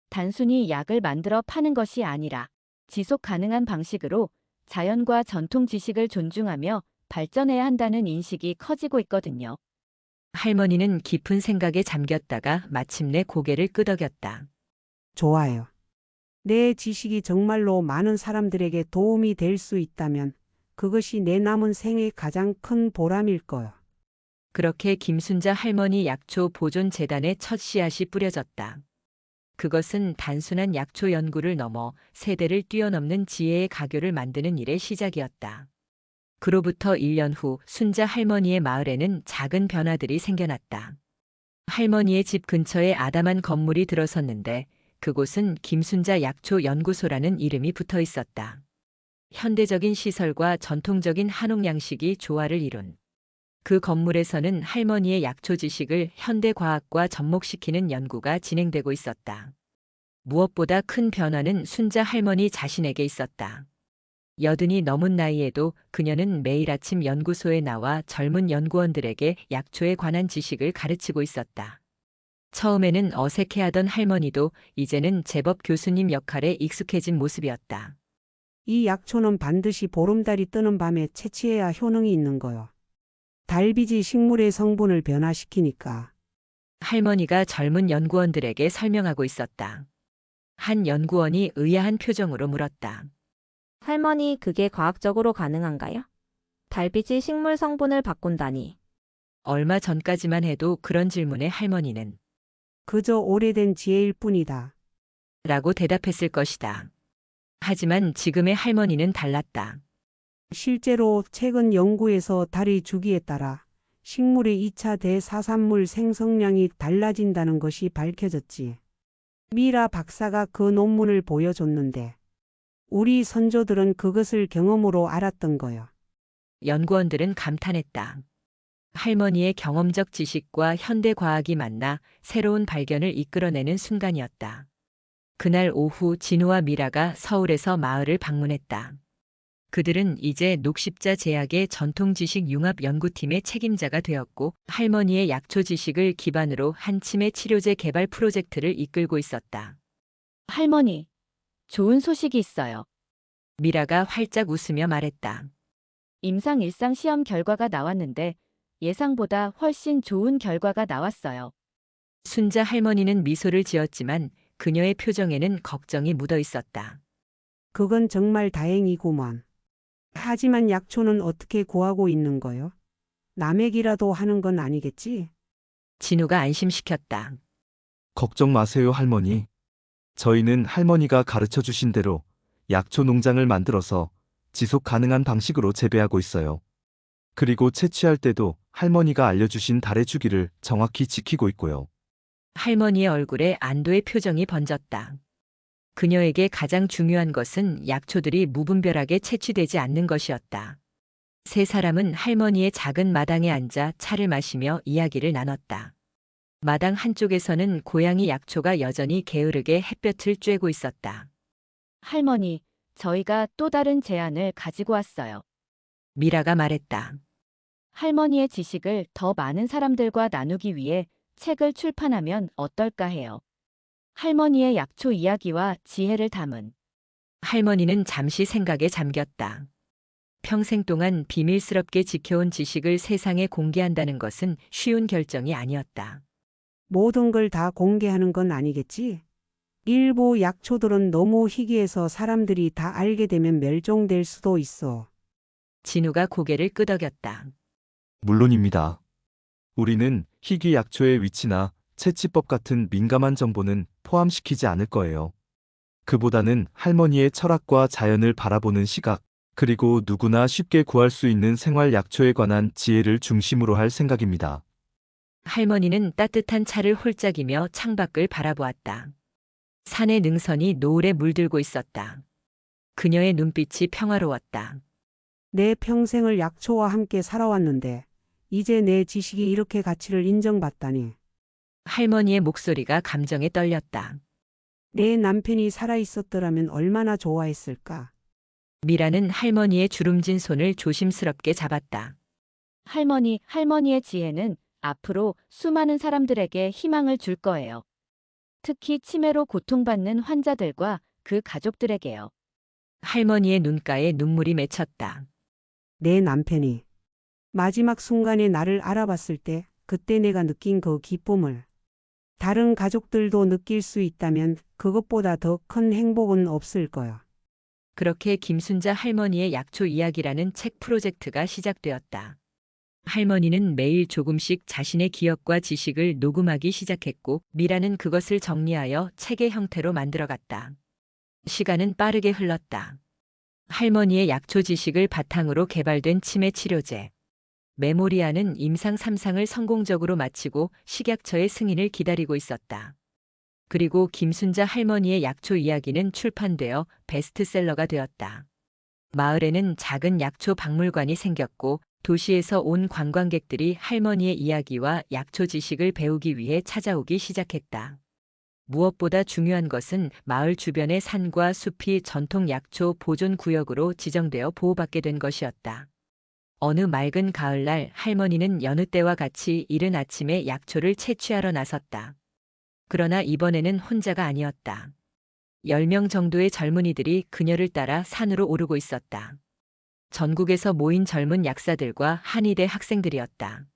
단순히 약을 만들어 파는 것이 아니라 지속 가능한 방식으로 자연과 전통 지식을 존중하며 발전해야 한다는 인식이 커지고 있거든요. 할머니는 깊은 생각에 잠겼다가 마침내 고개를 끄덕였다. 좋아요. 내 지식이 정말로 많은 사람들에게 도움이 될 수 있다면 그것이 내 남은 생의 가장 큰 보람일 거요. 그렇게 김순자 할머니 약초 보존 재단의 첫 씨앗이 뿌려졌다. 그것은 단순한 약초 연구를 넘어 세대를 뛰어넘는 지혜의 가교를 만드는 일의 시작이었다. 그로부터 1년 후 순자 할머니의 마을에는 작은 변화들이 생겨났다. 할머니의 집 근처에 아담한 건물이 들어섰는데 그곳은 김순자 약초 연구소라는 이름이 붙어 있었다. 현대적인 시설과 전통적인 한옥 양식이 조화를 이룬 그 건물에서는 할머니의 약초 지식을 현대 과학과 접목시키는 연구가 진행되고 있었다. 무엇보다 큰 변화는 순자 할머니 자신에게 있었다. 80이 넘은 나이에도 그녀는 매일 아침 연구소에 나와 젊은 연구원들에게 약초에 관한 지식을 가르치고 있었다. 처음에는 어색해하던 할머니도 이제는 제법 교수님 역할에 익숙해진 모습이었다. 이 약초는 반드시 보름달이 뜨는 밤에 채취해야 효능이 있는 거요. 달빛이 식물의 성분을 변화시키니까. 할머니가 젊은 연구원들에게 설명하고 있었다. 한 연구원이 의아한 표정으로 물었다. 할머니, 그게 과학적으로 가능한가요? 달빛이 식물 성분을 바꾼다니. 얼마 전까지만 해도 그런 질문에 할머니는 그저 오래된 지혜일 뿐이다. 라고 대답했을 것이다. 하지만 지금의 할머니는 달랐다. 실제로 최근 연구에서 달의 주기에 따라 식물의 2차 대사산물 생성량이 달라진다는 것이 밝혀졌지. 미라 박사가 그 논문을 보여줬는데 우리 선조들은 그것을 경험으로 알았던 거요. 연구원들은 감탄했다. 할머니의 경험적 지식과 현대 과학이 만나 새로운 발견을 이끌어내는 순간이었다. 그날 오후 진우와 미라가 서울에서 마을을 방문했다. 그들은 이제 녹십자 제약의 전통 지식 융합 연구팀의 책임자가 되었고 할머니의 약초 지식을 기반으로 한 치매 치료제 개발 프로젝트를 이끌고 있었다. 할머니, 좋은 소식이 있어요. 미라가 활짝 웃으며 말했다. 임상 일상 시험 결과가 나왔는데 예상보다 훨씬 좋은 결과가 나왔어요. 순자 할머니는 미소를 지었지만 그녀의 표정에는 걱정이 묻어 있었다. 그건 정말 다행이구먼. 하지만 약초는 어떻게 구하고 있는 거요? 남에게라도 하는 건 아니겠지? 진우가 안심시켰다. 걱정 마세요, 할머니. 저희는 할머니가 가르쳐 주신 대로 약초 농장을 만들어서 지속 가능한 방식으로 재배하고 있어요. 그리고 채취할 때도 할머니가 알려주신 달의 주기를 정확히 지키고 있고요. 할머니의 얼굴에 안도의 표정이 번졌다. 그녀에게 가장 중요한 것은 약초들이 무분별하게 채취되지 않는 것이었다. 세 사람은 할머니의 작은 마당에 앉아 차를 마시며 이야기를 나눴다. 마당 한쪽에서는 고양이 약초가 여전히 게으르게 햇볕을 쬐고 있었다. 할머니, 저희가 또 다른 제안을 가지고 왔어요. 미라가 말했다. 할머니의 지식을 더 많은 사람들과 나누기 위해 책을 출판하면 어떨까 해요. 할머니의 약초 이야기와 지혜를 담은. 할머니는 잠시 생각에 잠겼다. 평생 동안 비밀스럽게 지켜온 지식을 세상에 공개한다는 것은 쉬운 결정이 아니었다. 모든 걸 다 공개하는 건 아니겠지? 일부 약초들은 너무 희귀해서 사람들이 다 알게 되면 멸종될 수도 있어. 진우가 고개를 끄덕였다. 물론입니다. 우리는 희귀 약초의 위치나 채취법 같은 민감한 정보는 포함시키지 않을 거예요. 그보다는 할머니의 철학과 자연을 바라보는 시각, 그리고 누구나 쉽게 구할 수 있는 생활 약초에 관한 지혜를 중심으로 할 생각입니다. 할머니는 따뜻한 차를 홀짝이며 창밖을 바라보았다. 산의 능선이 노을에 물들고 있었다. 그녀의 눈빛이 평화로웠다. 내 평생을 약초와 함께 살아왔는데 이제 내 지식이 이렇게 가치를 인정받다니. 할머니의 목소리가 감정에 떨렸다. 내 남편이 살아있었더라면 얼마나 좋아했을까? 미라는 할머니의 주름진 손을 조심스럽게 잡았다. 할머니의 지혜는 앞으로 수많은 사람들에게 희망을 줄 거예요. 특히 치매로 고통받는 환자들과 그 가족들에게요. 할머니의 눈가에 눈물이 맺혔다. 내 남편이 마지막 순간에 나를 알아봤을 때 그때 내가 느낀 그 기쁨을 다른 가족들도 느낄 수 있다면 그것보다 더 큰 행복은 없을 거야. 그렇게 김순자 할머니의 약초 이야기라는 책 프로젝트가 시작되었다. 할머니는 매일 조금씩 자신의 기억과 지식을 녹음하기 시작했고 미라는 그것을 정리하여 책의 형태로 만들어갔다. 시간은 빠르게 흘렀다. 할머니의 약초 지식을 바탕으로 개발된 치매 치료제. 메모리아는 임상 3상을 성공적으로 마치고 식약처의 승인을 기다리고 있었다. 그리고 김순자 할머니의 약초 이야기는 출판되어 베스트셀러가 되었다. 마을에는 작은 약초 박물관이 생겼고 도시에서 온 관광객들이 할머니의 이야기와 약초 지식을 배우기 위해 찾아오기 시작했다. 무엇보다 중요한 것은 마을 주변의 산과 숲이 전통 약초 보존 구역으로 지정되어 보호받게 된 것이었다. 어느 맑은 가을날 할머니는 여느 때와 같이 이른 아침에 약초를 채취하러 나섰다. 그러나 이번에는 혼자가 아니었다. 10명 정도의 젊은이들이 그녀를 따라 산으로 오르고 있었다. 전국에서 모인 젊은 약사들과 한의대 학생들이었다.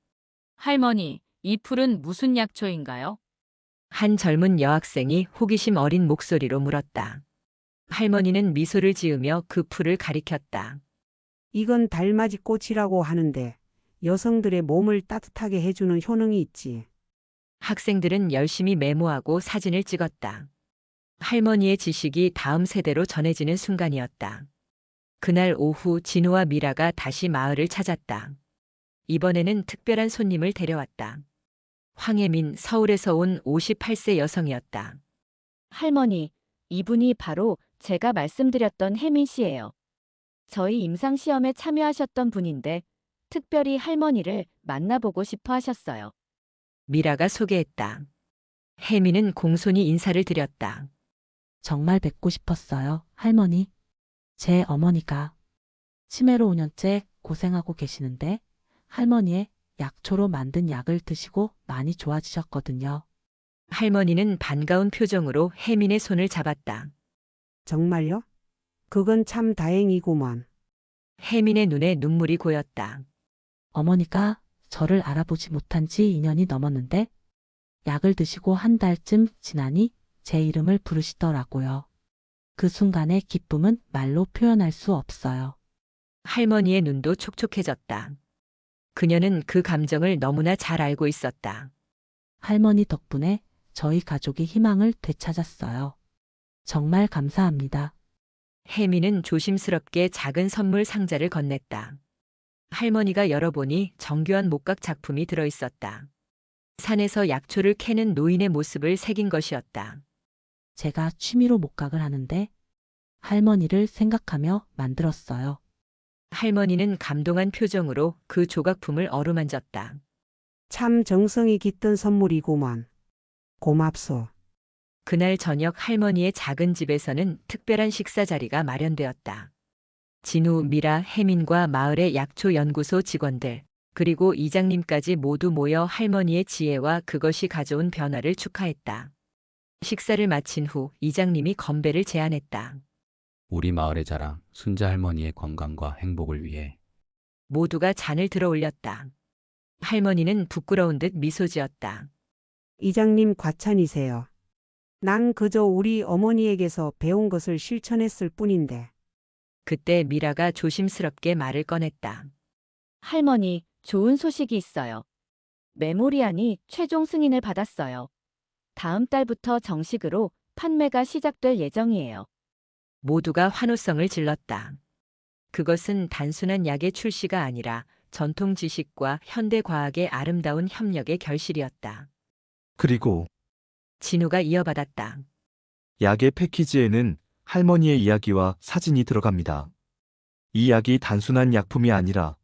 할머니, 이 풀은 무슨 약초인가요? 한 젊은 여학생이 호기심 어린 목소리로 물었다. 할머니는 미소를 지으며 그 풀을 가리켰다. 이건 달맞이 꽃이라고 하는데 여성들의 몸을 따뜻하게 해주는 효능이 있지. 학생들은 열심히 메모하고 사진을 찍었다. 할머니의 지식이 다음 세대로 전해지는 순간이었다. 그날 오후 진우와 미라가 다시 마을을 찾았다. 이번에는 특별한 손님을 데려왔다. 황혜민, 서울에서 온 58세 여성이었다. 할머니, 이분이 바로 제가 말씀드렸던 혜민 씨예요. 저희 임상시험에 참여하셨던 분인데 특별히 할머니를 만나보고 싶어 하셨어요. 미라가 소개했다. 혜미는 공손히 인사를 드렸다. 정말 뵙고 싶었어요, 할머니. 제 어머니가 치매로 5년째 고생하고 계시는데 할머니의 약초로 만든 약을 드시고 많이 좋아지셨거든요. 할머니는 반가운 표정으로 혜민의 손을 잡았다. 정말요? 그건 참 다행이구먼. 혜민의 눈에 눈물이 고였다. 어머니가 저를 알아보지 못한 지 2년이 넘었는데 약을 드시고 한 달쯤 지나니 제 이름을 부르시더라고요. 그 순간의 기쁨은 말로 표현할 수 없어요. 할머니의 눈도 촉촉해졌다. 그녀는 그 감정을 너무나 잘 알고 있었다. 할머니 덕분에 저희 가족이 희망을 되찾았어요. 정말 감사합니다. 혜미는 조심스럽게 작은 선물 상자를 건넸다. 할머니가 열어보니 정교한 목각 작품이 들어있었다. 산에서 약초를 캐는 노인의 모습을 새긴 것이었다. 제가 취미로 목각을 하는데 할머니를 생각하며 만들었어요. 할머니는 감동한 표정으로 그 조각품을 어루만졌다. 참 정성이 깃든 선물이구먼. 고맙소. 그날 저녁 할머니의 작은 집에서는 특별한 식사 자리가 마련되었다. 진우, 미라, 혜민과 마을의 약초연구소 직원들, 그리고 이장님까지 모두 모여 할머니의 지혜와 그것이 가져온 변화를 축하했다. 식사를 마친 후 이장님이 건배를 제안했다. 우리 마을의 자랑, 순자 할머니의 건강과 행복을 위해. 모두가 잔을 들어 올렸다. 할머니는 부끄러운 듯 미소 지었다. 이장님 과찬이세요. 난 그저 우리 어머니에게서 배운 것을 실천했을 뿐인데. 그때 미라가 조심스럽게 말을 꺼냈다. 할머니, 좋은 소식이 있어요. 메모리안이 최종 승인을 받았어요. 다음 달부터 정식으로 판매가 시작될 예정이에요. 모두가 환호성을 질렀다. 그것은 단순한 약의 출시가 아니라 전통 지식과 현대 과학의 아름다운 협력의 결실이었다. 그리고 진우가 이어받았다. 약의 패키지에는 할머니의 이야기와 사진이 들어갑니다. 이 약이 단순한 약품이 아니라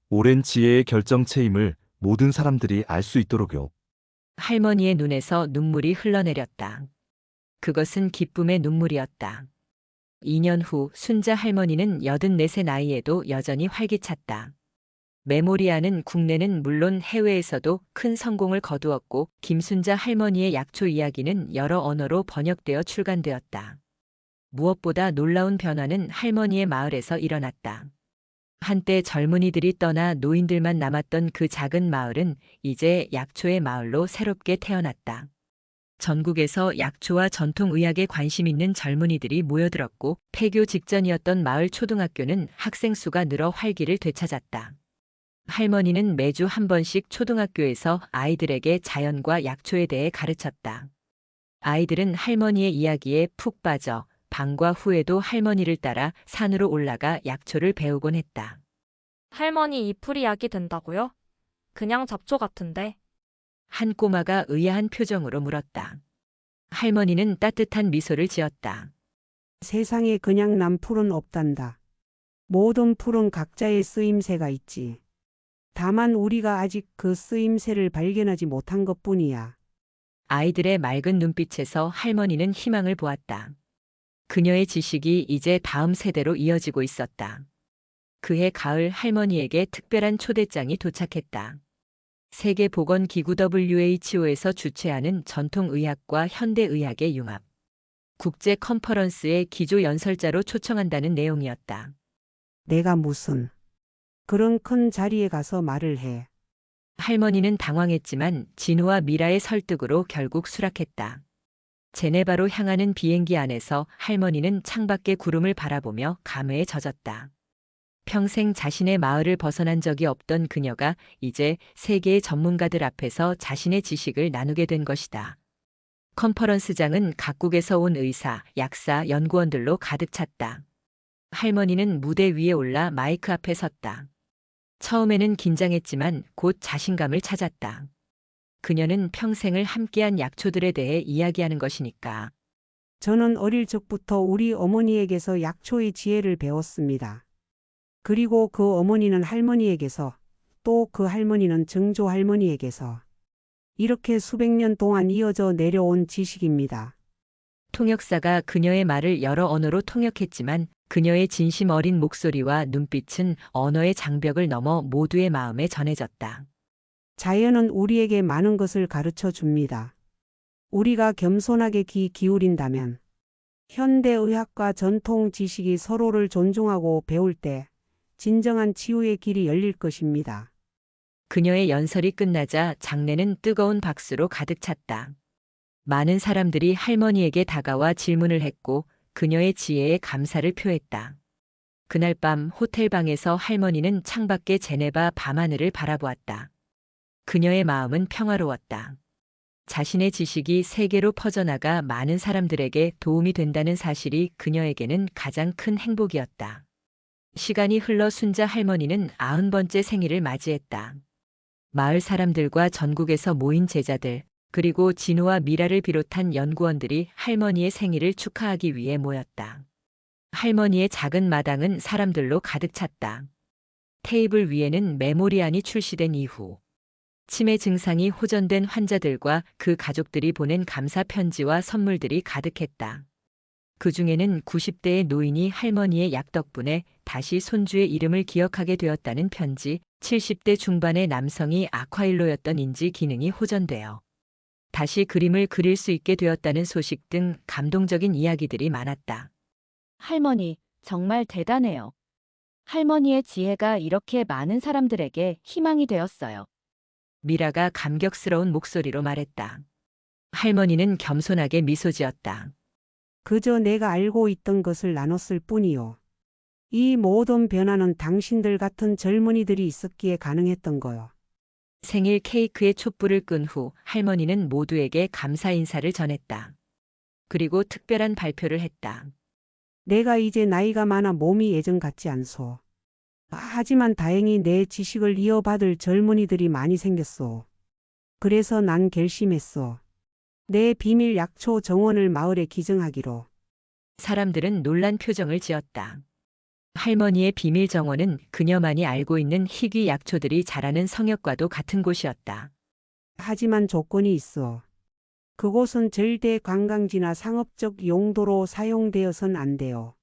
오랜 지혜의 결정체임을 모든 사람들이 알 수 있도록요. 할머니의 눈에서 눈물이 흘러내렸다. 그것은 기쁨의 눈물이었다. 2년 후 순자 할머니는 84세 나이에도 여전히 활기찼다. 메모리아는 국내는 물론 해외에서도 큰 성공을 거두었고 김순자 할머니의 약초 이야기는 여러 언어로 번역되어 출간되었다. 무엇보다 놀라운 변화는 할머니의 마을에서 일어났다. 한때 젊은이들이 떠나 노인들만 남았던 그 작은 마을은 이제 약초의 마을로 새롭게 태어났다. 전국에서 약초와 전통의학에 관심 있는 젊은이들이 모여들었고 폐교 직전이었던 마을 초등학교는 학생 수가 늘어 활기를 되찾았다. 할머니는 매주 한 번씩 초등학교에서 아이들에게 자연과 약초에 대해 가르쳤다. 아이들은 할머니의 이야기에 푹 빠져 방과 후에도 할머니를 따라 산으로 올라가 약초를 배우곤 했다. 할머니 이 풀이 약이 된다고요? 그냥 잡초 같은데. 한 꼬마가 의아한 표정으로 물었다. 할머니는 따뜻한 미소를 지었다. 세상에 그냥 난 풀은 없단다. 모든 풀은 각자의 쓰임새가 있지. 다만 우리가 아직 그 쓰임새를 발견하지 못한 것뿐이야. 아이들의 맑은 눈빛에서 할머니는 희망을 보았다. 그녀의 지식이 이제 다음 세대로 이어지고 있었다. 그해 가을 할머니에게 특별한 초대장이 도착했다. 세계보건기구 WHO에서 주최하는 전통의학과 현대의학의 융합. 국제 컨퍼런스의 기조연설자로 초청한다는 내용이었다. 내가 무슨 그런 큰 자리에 가서 말을 해. 할머니는 당황했지만 진우와 미라의 설득으로 결국 수락했다. 제네바로 향하는 비행기 안에서 할머니는 창밖의 구름을 바라보며 감회에 젖었다. 평생 자신의 마을을 벗어난 적이 없던 그녀가 이제 세계의 전문가들 앞에서 자신의 지식을 나누게 된 것이다. 컨퍼런스장은 각국에서 온 의사, 약사, 연구원들로 가득 찼다. 할머니는 무대 위에 올라 마이크 앞에 섰다. 처음에는 긴장했지만 곧 자신감을 찾았다. 그녀는 평생을 함께한 약초들에 대해 이야기하는 것이니까. 저는 어릴 적부터 우리 어머니에게서 약초의 지혜를 배웠습니다. 그리고 그 어머니는 할머니에게서, 또 그 할머니는 증조 할머니에게서 이렇게 수백 년 동안 이어져 내려온 지식입니다. 통역사가 그녀의 말을 여러 언어로 통역했지만 그녀의 진심 어린 목소리와 눈빛은 언어의 장벽을 넘어 모두의 마음에 전해졌다. 자연은 우리에게 많은 것을 가르쳐 줍니다. 우리가 겸손하게 귀 기울인다면, 현대의학과 전통 지식이 서로를 존중하고 배울 때 진정한 치유의 길이 열릴 것입니다. 그녀의 연설이 끝나자 장내는 뜨거운 박수로 가득 찼다. 많은 사람들이 할머니에게 다가와 질문을 했고 그녀의 지혜에 감사를 표했다. 그날 밤 호텔 방에서 할머니는 창밖의 제네바 밤하늘을 바라보았다. 그녀의 마음은 평화로웠다. 자신의 지식이 세계로 퍼져나가 많은 사람들에게 도움이 된다는 사실이 그녀에게는 가장 큰 행복이었다. 시간이 흘러 순자 할머니는 90번째 생일을 맞이했다. 마을 사람들과 전국에서 모인 제자들, 그리고 진호와 미라를 비롯한 연구원들이 할머니의 생일을 축하하기 위해 모였다. 할머니의 작은 마당은 사람들로 가득 찼다. 테이블 위에는 메모리안이 출시된 이후 치매 증상이 호전된 환자들과 그 가족들이 보낸 감사 편지와 선물들이 가득했다. 그 중에는 90대의 노인이 할머니의 약 덕분에 다시 손주의 이름을 기억하게 되었다는 편지, 70대 중반의 남성이 아쿠아일로였던 인지 기능이 호전되어 다시 그림을 그릴 수 있게 되었다는 소식 등 감동적인 이야기들이 많았다. 할머니, 정말 대단해요. 할머니의 지혜가 이렇게 많은 사람들에게 희망이 되었어요. 미라가 감격스러운 목소리로 말했다. 할머니는 겸손하게 미소 지었다. 그저 내가 알고 있던 것을 나눴을 뿐이요. 이 모든 변화는 당신들 같은 젊은이들이 있었기에 가능했던 거요. 생일 케이크에 촛불을 끈 후 할머니는 모두에게 감사 인사를 전했다. 그리고 특별한 발표를 했다. 내가 이제 나이가 많아 몸이 예전 같지 않소. 하지만 다행히 내 지식을 이어받을 젊은이들이 많이 생겼소. 그래서 난 결심했소. 내 비밀 약초 정원을 마을에 기증하기로. 사람들은 놀란 표정을 지었다. 할머니의 비밀 정원은 그녀만이 알고 있는 희귀 약초들이 자라는 성역과도 같은 곳이었다. 하지만 조건이 있어. 그곳은 절대 관광지나 상업적 용도로 사용되어선 안 돼요.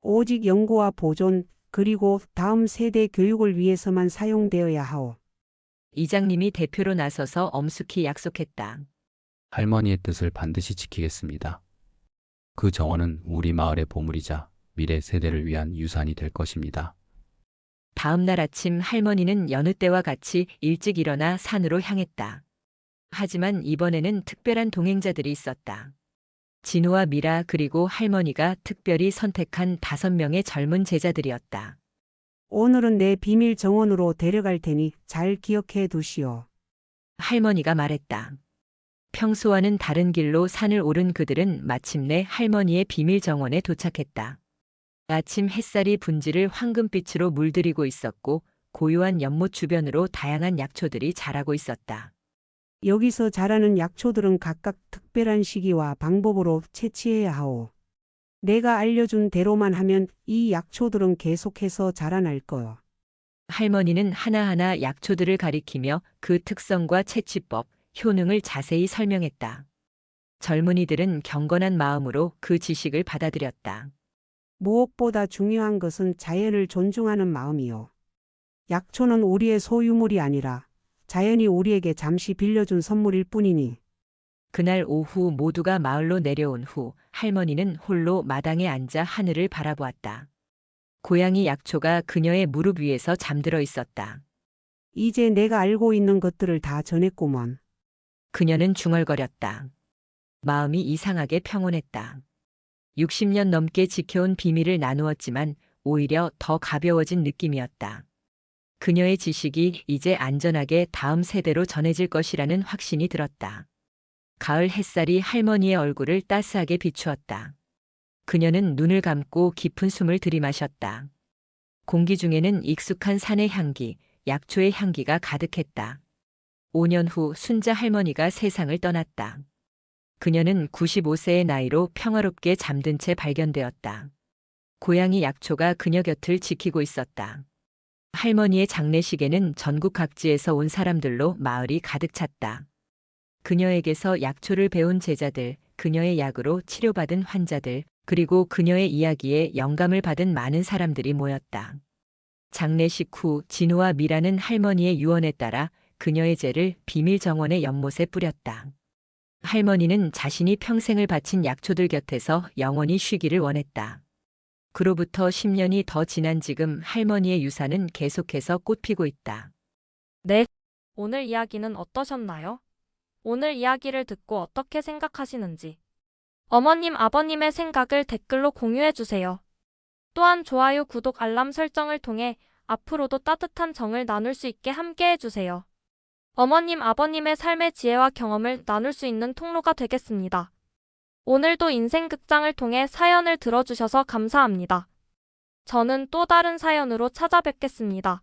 오직 연구와 보존, 그리고 다음 세대 교육을 위해서만 사용되어야 하오. 이장님이 대표로 나서서 엄숙히 약속했다. 할머니의 뜻을 반드시 지키겠습니다. 그 정원은 우리 마을의 보물이자 미래 세대를 위한 유산이 될 것입니다. 다음 날 아침 할머니는 여느 때와 같이 일찍 일어나 산으로 향했다. 하지만 이번에는 특별한 동행자들이 있었다. 진호와 미라 그리고 할머니가 특별히 선택한 5명의 젊은 제자들이었다. 오늘은 내 비밀 정원으로 데려갈 테니 잘 기억해 두시오. 할머니가 말했다. 평소와는 다른 길로 산을 오른 그들은 마침내 할머니의 비밀 정원에 도착했다. 아침 햇살이 분지를 황금빛으로 물들이고 있었고 고요한 연못 주변으로 다양한 약초들이 자라고 있었다. 여기서 자라는 약초들은 각각 특별한 시기와 방법으로 채취해야 하오. 내가 알려준 대로만 하면 이 약초들은 계속해서 자라날 거요. 할머니는 하나하나 약초들을 가리키며 그 특성과 채취법, 효능을 자세히 설명했다. 젊은이들은 경건한 마음으로 그 지식을 받아들였다. 무엇보다 중요한 것은 자연을 존중하는 마음이요. 약초는 우리의 소유물이 아니라 자연이 우리에게 잠시 빌려준 선물일 뿐이니. 그날 오후 모두가 마을로 내려온 후 할머니는 홀로 마당에 앉아 하늘을 바라보았다. 고양이 약초가 그녀의 무릎 위에서 잠들어 있었다. 이제 내가 알고 있는 것들을 다 전했구먼. 그녀는 중얼거렸다. 마음이 이상하게 평온했다. 60년 넘게 지켜온 비밀을 나누었지만 오히려 더 가벼워진 느낌이었다. 그녀의 지식이 이제 안전하게 다음 세대로 전해질 것이라는 확신이 들었다. 가을 햇살이 할머니의 얼굴을 따스하게 비추었다. 그녀는 눈을 감고 깊은 숨을 들이마셨다. 공기 중에는 익숙한 산의 향기, 약초의 향기가 가득했다. 5년 후 순자 할머니가 세상을 떠났다. 그녀는 95세의 나이로 평화롭게 잠든 채 발견되었다. 고양이 약초가 그녀 곁을 지키고 있었다. 할머니의 장례식에는 전국 각지에서 온 사람들로 마을이 가득 찼다. 그녀에게서 약초를 배운 제자들, 그녀의 약으로 치료받은 환자들, 그리고 그녀의 이야기에 영감을 받은 많은 사람들이 모였다. 장례식 후 진호와 미라는 할머니의 유언에 따라 그녀의 죄를 비밀 정원의 연못에 뿌렸다. 할머니는 자신이 평생을 바친 약초들 곁에서 영원히 쉬기를 원했다. 그로부터 10년이 더 지난 지금 할머니의 유산은 계속해서 꽃피고 있다. 네. 오늘 이야기는 어떠셨나요? 오늘 이야기를 듣고 어떻게 생각하시는지 어머님, 아버님의 생각을 댓글로 공유해주세요. 또한 좋아요, 구독, 알람 설정을 통해 앞으로도 따뜻한 정을 나눌 수 있게 함께해주세요. 어머님, 아버님의 삶의 지혜와 경험을 나눌 수 있는 통로가 되겠습니다. 오늘도 인생극장을 통해 사연을 들어주셔서 감사합니다. 저는 또 다른 사연으로 찾아뵙겠습니다.